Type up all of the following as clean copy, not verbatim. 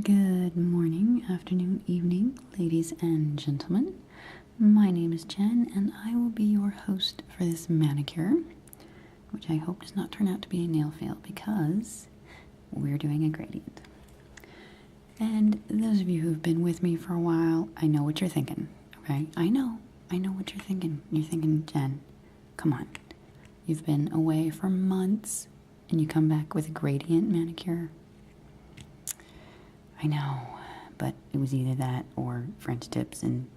Good morning, afternoon, evening, ladies and gentlemen. My name is Jen, and I will be your host for this manicure, which I hope does not turn out to be a nail fail because we're doing a gradient. And those of you who've been with me for a while, I know what you're thinking, okay? I know what you're thinking. You're thinking, Jen, come on. You've been away for months, and you come back with a gradient manicure. I know, but it was either that or French tips, and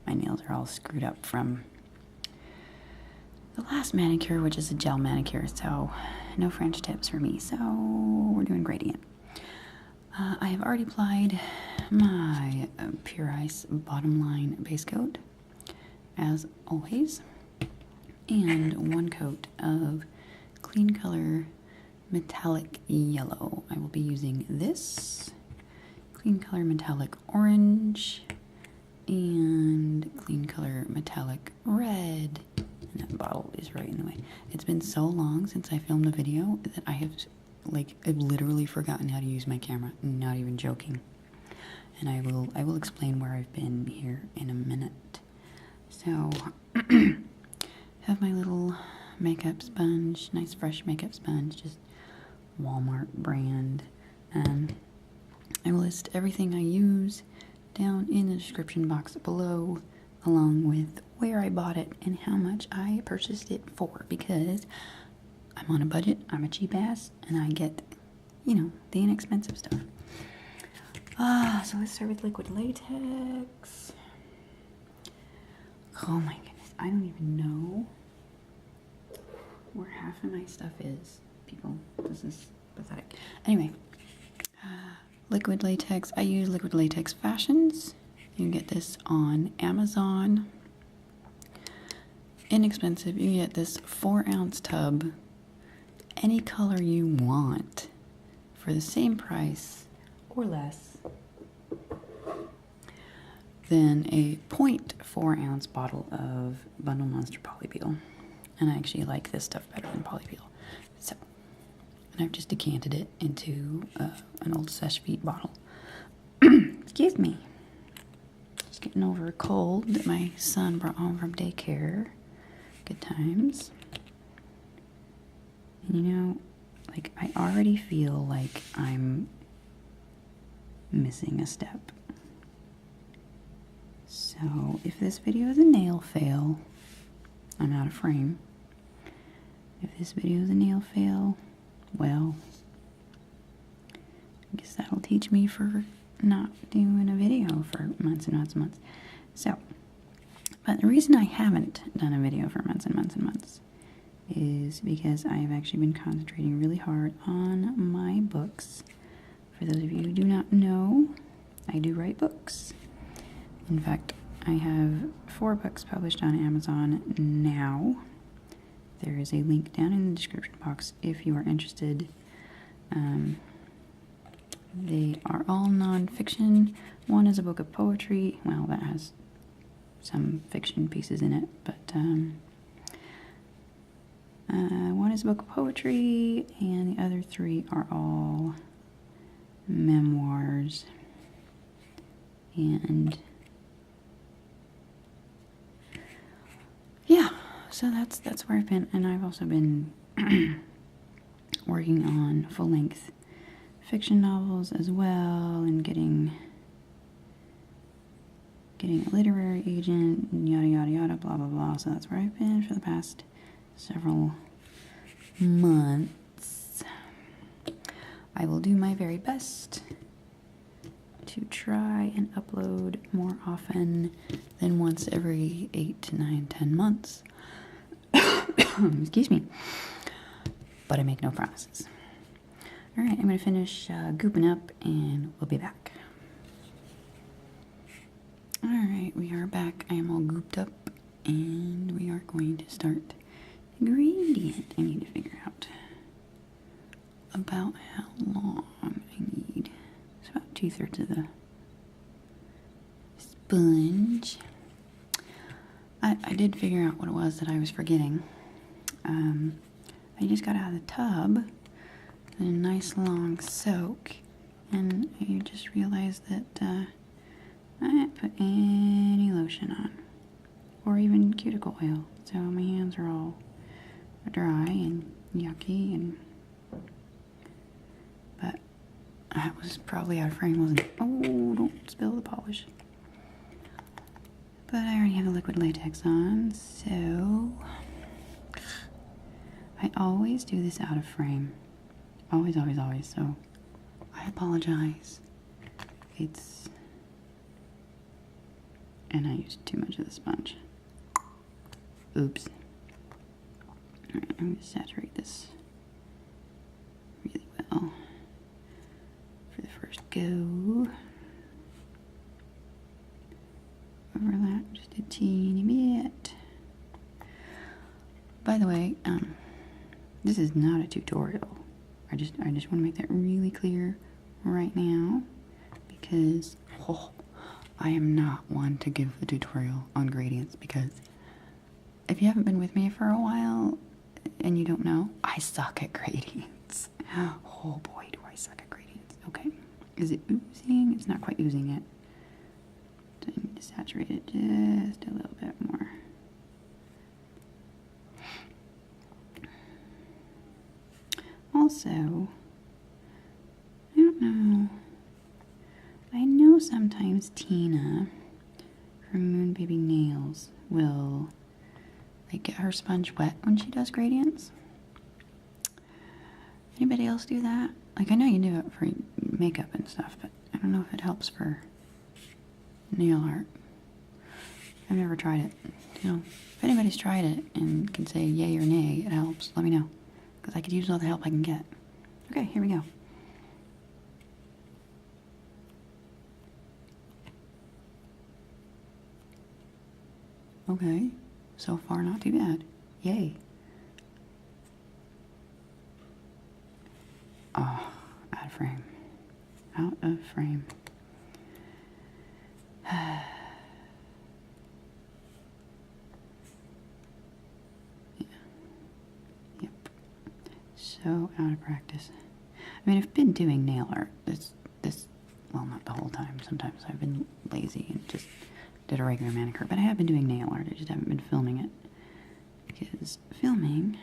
my nails are all screwed up from the last manicure, which is a gel manicure, so no French tips for me, so we're doing gradient. I have already applied my Pure Ice Bottom Line base coat, as always, and one coat of Clean Color Metallic Yellow. I will be using this Clean Color Metallic Orange and Clean Color Metallic Red. And that bottle is right in the way. It's been so long since I filmed a video that I've literally forgotten how to use my camera. Not even joking. And I will explain where I've been here in a minute. So, have my little makeup sponge, nice fresh makeup sponge, just Walmart brand. I will list everything I use down in the description box below, along with where I bought it and how much I purchased it for, because I'm on a budget, I'm a cheap ass, and I get, the inexpensive stuff. So let's start with liquid latex. Oh my goodness, I don't even know where half of my stuff is. People, this is pathetic. Anyway, liquid latex. I use Liquid Latex Fashions. You can get this on Amazon. Inexpensive. You can get this 4-ounce tub, any color you want, for the same price or less than a 0.4-ounce bottle of Bundle Monster Polypeel. And I actually like this stuff better than Polypeel. So, and I've just decanted it into an old Seche Vite bottle. Excuse me. Just getting over a cold that my son brought home from daycare. Good times. And I already feel like I'm missing a step. So if this video is a nail fail, I'm out of frame. If this video is a nail fail, well, I guess that'll teach me for not doing a video for months and months and months. So, but the reason I haven't done a video for months and months and months is because I have actually been concentrating really hard on my books. For those of you who do not know, I do write books. In fact, I have 4 books published on Amazon now. There is a link down in the description box if you are interested. They are all non-fiction. One is a book of poetry. Well, that has some fiction pieces in it, but one is a book of poetry, and the other 3 are all memoirs. And yeah, so that's where I've been, and I've also been working on full-length fiction novels as well, and getting a literary agent, and yada yada yada, blah blah blah. So that's where I've been for the past several months. I will do my very best to try and upload more often than once every 8 to 9, 10 months. Excuse me. But I make no promises. Alright, I'm going to finish gooping up and we'll be back. Alright, we are back. I am all gooped up and we are going to start the gradient. I need to figure out about how long I need. It's about 2/3 of the sponge. I did figure out what it was that I was forgetting. I just got out of the tub, and a nice long soak and I just realized that I didn't put any lotion on, or even cuticle oil, so my hands are all dry and yucky, and but that was probably out of frame, wasn't it? Oh, don't spill the polish. But I already have the liquid latex on, so I always do this out of frame. Always, always, always, so I apologize. And I used too much of the sponge. Oops. Alright, I'm going to saturate this really well for the first go. Overlap just a teeny bit. By the way, this is not a tutorial. I just want to make that really clear right now, because I am not one to give a tutorial on gradients, because if you haven't been with me for a while and you don't know, I suck at gradients. Oh boy, do I suck at gradients. Okay, is it oozing? It's not quite oozing yet. So I need to saturate it just a little bit more. Also, I don't know. I know sometimes Tina from Moon Baby Nails will like get her sponge wet when she does gradients. Anybody else do that? Like, I know you do it for makeup and stuff, but I don't know if it helps for nail art. I've never tried it. You know, if anybody's tried it and can say yay or nay, it helps, let me know, because I could use all the help I can get. Okay, here we go. Okay, so far not too bad. Yay. Oh, out of frame. Out of frame. Yeah. Yep. So out of practice. I mean, I've been doing nail art. Well, not the whole time. Sometimes I've been lazy and just did a regular manicure. But I have been doing nail art. I just haven't been filming it. Because filming,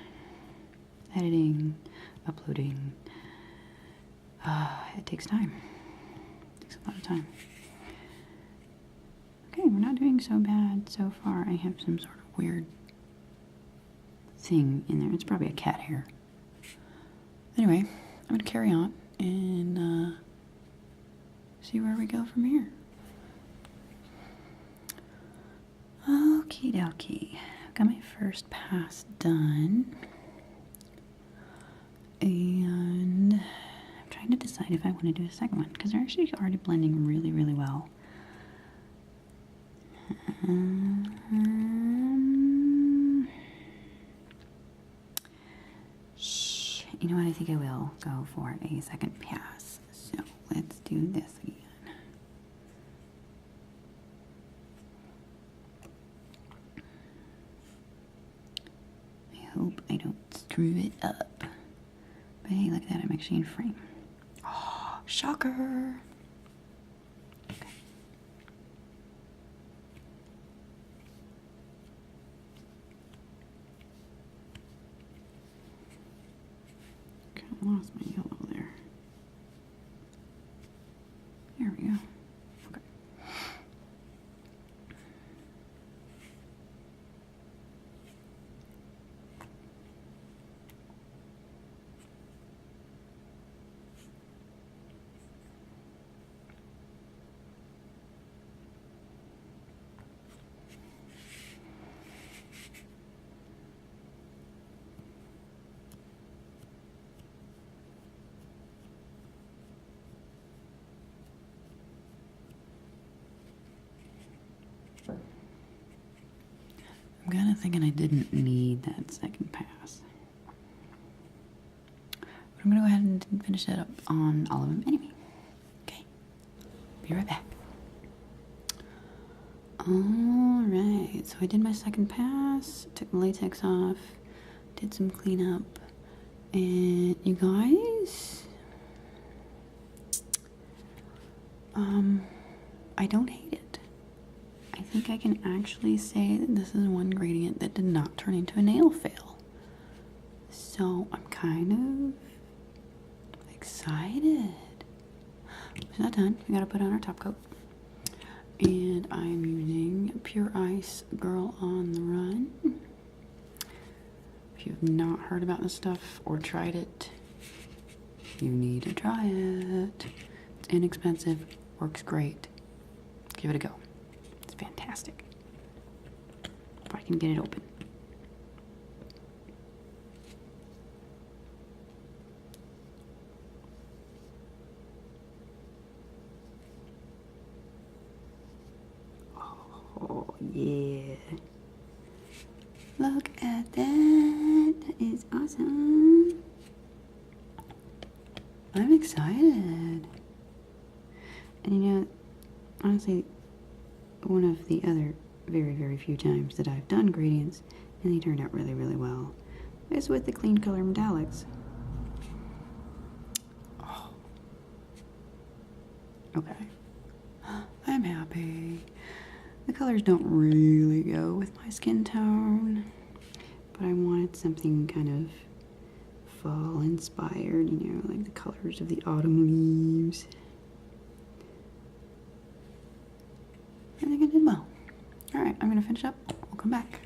editing, uploading, it takes time. It takes a lot of time. Okay, we're not doing so bad so far. I have some sort of weird thing in there. It's probably a cat hair. Anyway, I'm going to carry on and see where we go from here. Okie dokie. Got my first pass done. And I'm trying to decide if I want to do a second one, because they're actually already blending really, really well. You know what? I think I will go for a second pass. So let's do this again. I hope I don't screw it up. But hey, look at that. I'm actually in frame. Oh, shocker. Okay. Kind of lost my yellow there. There we go. Okay. I'm kind of thinking I didn't need that second pass. But I'm going to go ahead and finish it up on all of them anyway. Okay. Be right back. Alright, so I did my second pass, took the latex off, did some cleanup, and you guys, don't hate it. I think I can actually say that this is one gradient that did not turn into a nail fail. So I'm kind of excited. It's not done. We gotta put on our top coat. And I'm using Pure Ice Girl on the Run. If you've not heard about this stuff or tried it, you need to try it. It's inexpensive, works great. Give it a go. It's fantastic. If I can get it open. Oh, yeah. Look at that. That is awesome. I'm excited. And you know, honestly, one of the other very, very few times that I've done gradients and they turned out really, really well is with the clean color metallics. Oh. Okay. I'm happy. The colors don't really go with my skin tone, but I wanted something kind of fall inspired, you know, like the colors of the autumn leaves. I think I did well. Alright, I'm gonna finish up. We'll come back.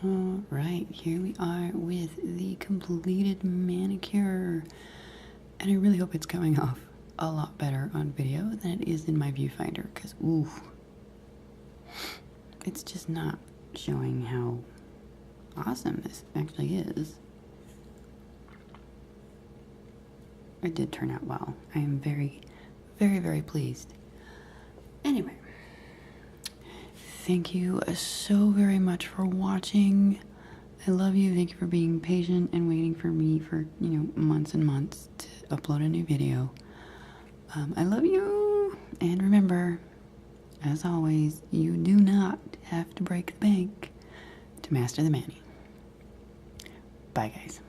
Alright, here we are with the completed manicure. And I really hope it's coming off a lot better on video than it is in my viewfinder, because ooh, it's just not showing how awesome this actually is. It did turn out well. I am very, very, very pleased. Anyway, thank you so very much for watching. I love you. Thank you for being patient and waiting for me for, you know, months and months to upload a new video. I love you, and remember, as always, you do not have to break the bank to master the mani. Bye, guys.